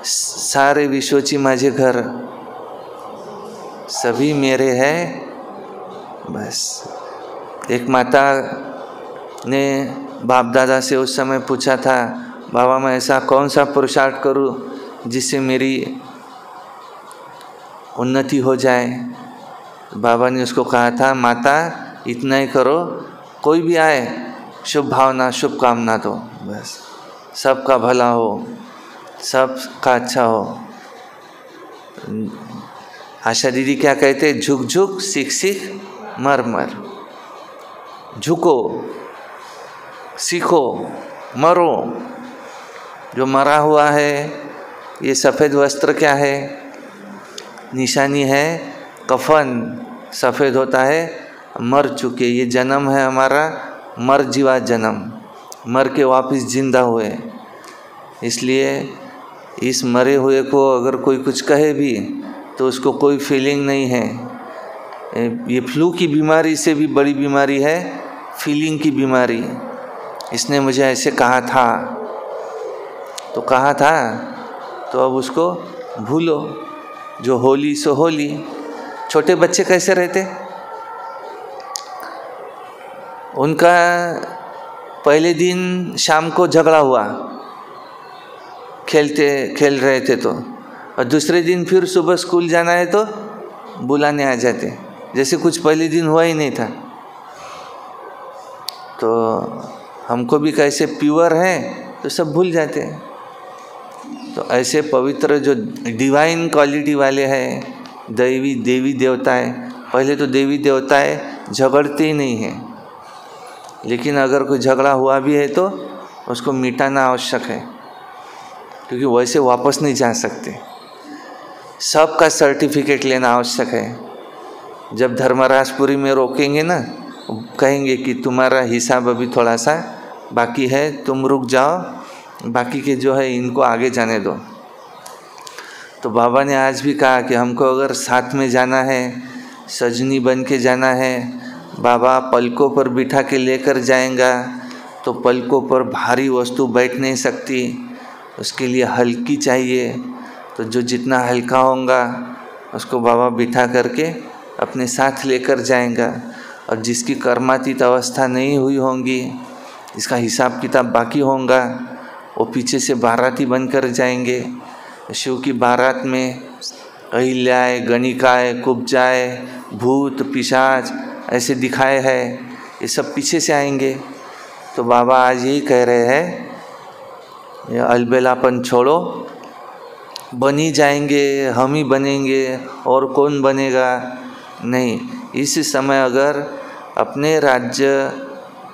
सारे विश्वची माझे घर, सभी मेरे हैं। बस एक माता ने बाप दादा से उस समय पूछा था, बाबा मैं ऐसा कौन सा पुरुषार्थ करूं जिससे मेरी उन्नति हो जाए। बाबा ने उसको कहा था, माता इतना ही करो, कोई भी आए शुभ भावना शुभ कामना दो, बस सबका भला हो, सबका अच्छा हो। आशा दीदी क्या कहते, झुक झुक सीख सीख मर मर। झुको, सीखो, मरो। जो मरा हुआ है, ये सफ़ेद वस्त्र क्या है? निशानी है कफन, सफ़ेद होता है, मर चुके। ये जन्म है हमारा मर जीवा जन्म, मर के वापस जिंदा हुए। इसलिए इस मरे हुए को अगर कोई कुछ कहे भी तो उसको कोई फीलिंग नहीं है। ये फ्लू की बीमारी से भी बड़ी बीमारी है फीलिंग की बीमारी। इसने मुझे ऐसे कहा था तो कहा था, तो अब उसको भूलो। जो होली सो होली। छोटे बच्चे कैसे रहते? उनका पहले दिन शाम को झगड़ा हुआ, खेल रहे थे तो, और दूसरे दिन फिर सुबह स्कूल जाना है तो बुलाने आ जाते, जैसे कुछ पहले दिन हुआ ही नहीं था। तो हमको भी कैसे प्योर है तो सब भूल जाते हैं। तो ऐसे पवित्र जो डिवाइन क्वालिटी वाले हैं, देवी देवताएं, पहले तो देवी देवताएं झगड़ते ही नहीं हैं, लेकिन अगर कोई झगड़ा हुआ भी है तो उसको मिटाना आवश्यक है, क्योंकि वैसे वापस नहीं जा सकते। सबका सर्टिफिकेट लेना आवश्यक है। जब धर्मराजपुरी में रोकेंगे ना, कहेंगे कि तुम्हारा हिसाब अभी थोड़ा सा बाकी है, तुम रुक जाओ, बाकी के जो है इनको आगे जाने दो। तो बाबा ने आज भी कहा कि हमको अगर साथ में जाना है, सजनी बन के जाना है, बाबा पलकों पर बिठा के लेकर जाएगा, तो पलकों पर भारी वस्तु बैठ नहीं सकती, उसके लिए हल्की चाहिए। तो जो जितना हल्का होगा उसको बाबा बिठा करके अपने साथ लेकर जाएगा। और जिसकी कर्मातीत अवस्था नहीं हुई होंगी, इसका हिसाब किताब बाकी होगा, वो पीछे से बाराती बनकर जाएंगे। शिव की बारात में अहिल्याएँ, गणिकाएँ, कुब्जाएँ, भूत पिशाच ऐसे दिखाए हैं, ये सब पीछे से आएंगे। तो बाबा आज यही कह रहे हैं, ये अलबेलापन छोड़ो, बन ही जाएंगे, हम ही बनेंगे, और कौन बनेगा। नहीं, इस समय अगर अपने राज्य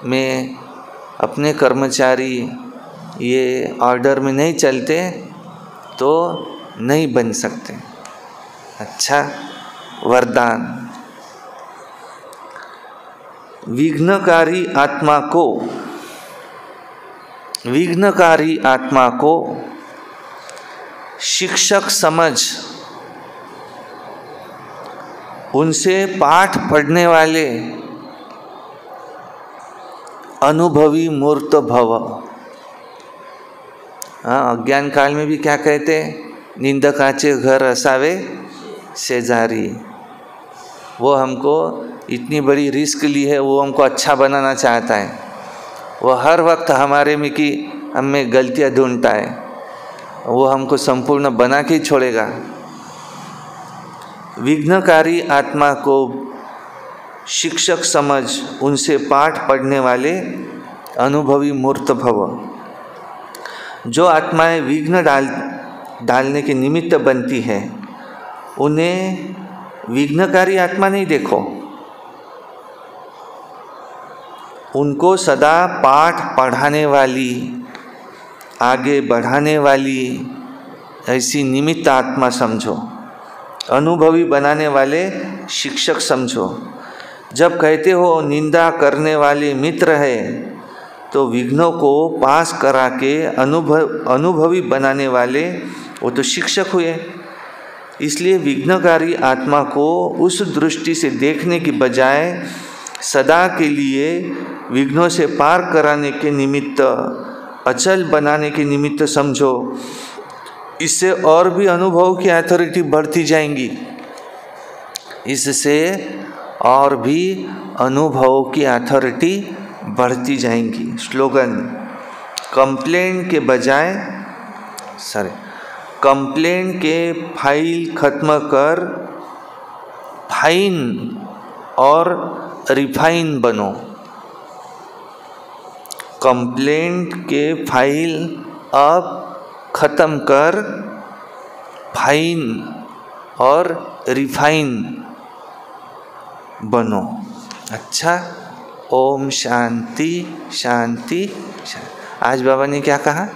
में अपने कर्मचारी ये ऑर्डर में नहीं चलते तो नहीं बन सकते। अच्छा वरदान, विघ्नकारी आत्मा को शिक्षक समझ उनसे पाठ पढ़ने वाले अनुभवी मूर्त भव। अज्ञान काल में भी क्या कहते हैं, निंदकाचे घर असावे शेजारी। वो हमको इतनी बड़ी रिस्क ली है, वो हमको अच्छा बनाना चाहता है, वो हर वक्त हमारे में की हमें गलतियां ढूंढता है, वो हमको संपूर्ण बना के ही छोड़ेगा। विघ्नकारी आत्मा को शिक्षक समझ उनसे पाठ पढ़ने वाले अनुभवी मूर्त भव। जो आत्माएं विघ्न डालने के निमित्त बनती है, उन्हें विघ्नकारी आत्मा नहीं देखो, उनको सदा पाठ पढ़ाने वाली, आगे बढ़ाने वाली ऐसी निमित्त आत्मा समझो, अनुभवी बनाने वाले शिक्षक समझो। जब कहते हो निंदा करने वाले मित्र है, तो विघ्नों को पास करा के अनुभवी बनाने वाले वो तो शिक्षक हुए। इसलिए विघ्नकारी आत्मा को उस दृष्टि से देखने की बजाय सदा के लिए विघ्नों से पार कराने के निमित्त, अचल बनाने के निमित्त समझो। इससे और भी अनुभव की अथॉरिटी बढ़ती जाएंगी, इससे और भी अनुभव की अथॉरिटी बढ़ती जाएंगी। स्लोगन, कंप्लेंट के फाइल खत्म कर फाइन और रिफाइन बनो। कंप्लेंट के फाइल अब ख़त्म कर फाइन और रिफाइन बनो। अच्छा, ओम शांति शांति शांति। आज बाबा ने क्या कहा?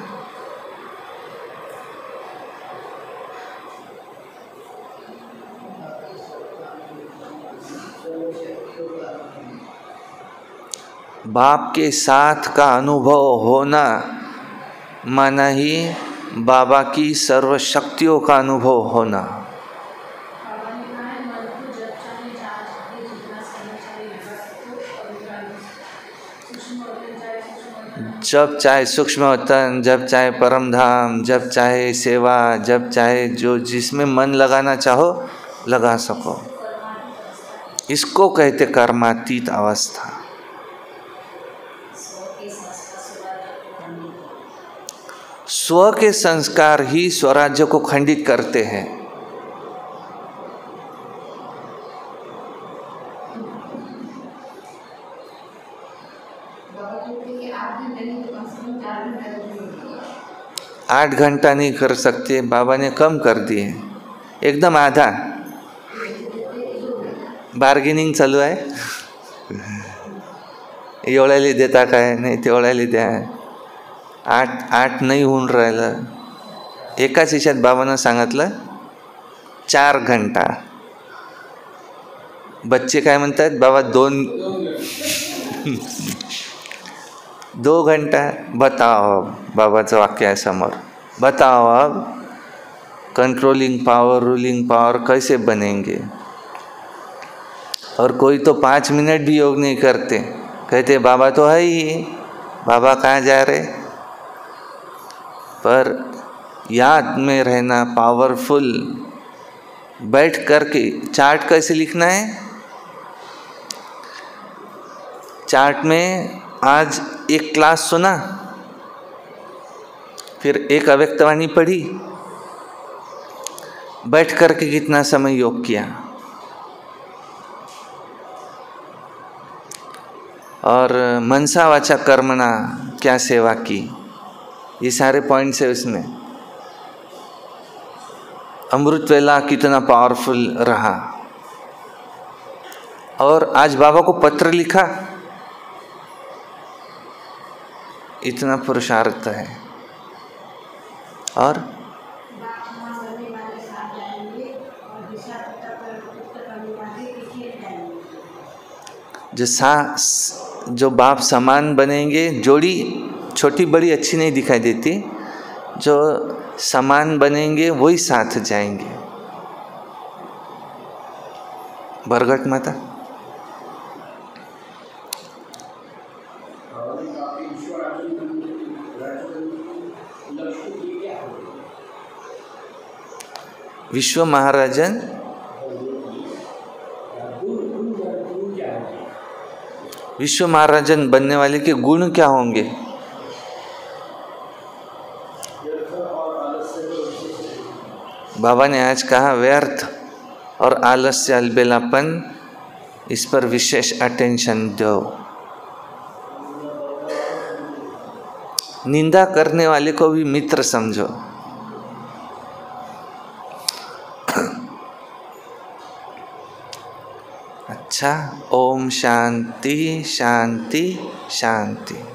बाप के साथ का अनुभव होना माना ही बाबा की सर्व शक्तियों का अनुभव होना। जब चाहे सूक्ष्म वतन, जब चाहे परम धाम, जब चाहे सेवा, जब चाहे जो जिसमें मन लगाना चाहो लगा सको, इसको कहते कर्मातीत अवस्था। स्व के संस्कार ही स्वराज्य को खंडित करते हैं। आठ घंटा नहीं कर सकते, बाबा ने कम कर दिए, एकदम आधा। बार्गेनिंग चालू आहे, एवढ्याला देता काय, नाही तेवढ्याला द्या। आठ नाही होऊन राहिलं। एकाच ह्याच्यात बाबांना सांगितलं 4 घंटा। बच्चे काय म्हणतात, बाबा 2 घंटा। बताओ, बाबाचं वाक्य आहे समोर, बताओ अब कंट्रोलिंग पावर, रूलिंग पावर कैसे बनेंगे। और कोई तो 5 मिनट भी योग नहीं करते, कहते बाबा तो है ही, बाबा कहाँ जा रहे। पर याद में रहना, पावरफुल बैठ कर के चार्ट कैसे लिखना है? चार्ट में आज एक क्लास सुना, फिर एक अव्यक्तवाणी पढ़ी, बैठ कर के कितना समय योग किया, और मनसा वाचा कर्मणा क्या सेवा की, ये सारे पॉइंट्स है उसमें। अमृत वेला कितना पावरफुल रहा। और आज बाबा को पत्र लिखा, इतना पुरुषार्थ है। और जो बाप समान बनेंगे, जोड़ी छोटी बड़ी अच्छी नहीं दिखाई देती, जो समान बनेंगे वही साथ जाएंगे। बरगट माता विश्व महाराजन विश्व महाराजन बनने वाले के गुण क्या होंगे? बाबा ने आज कहा व्यर्थ और आलस्य अलबेलापन, इस पर विशेष अटेंशन दो। निंदा करने वाले को भी मित्र समझो। अच्छा, ओम शांति शांति शांति।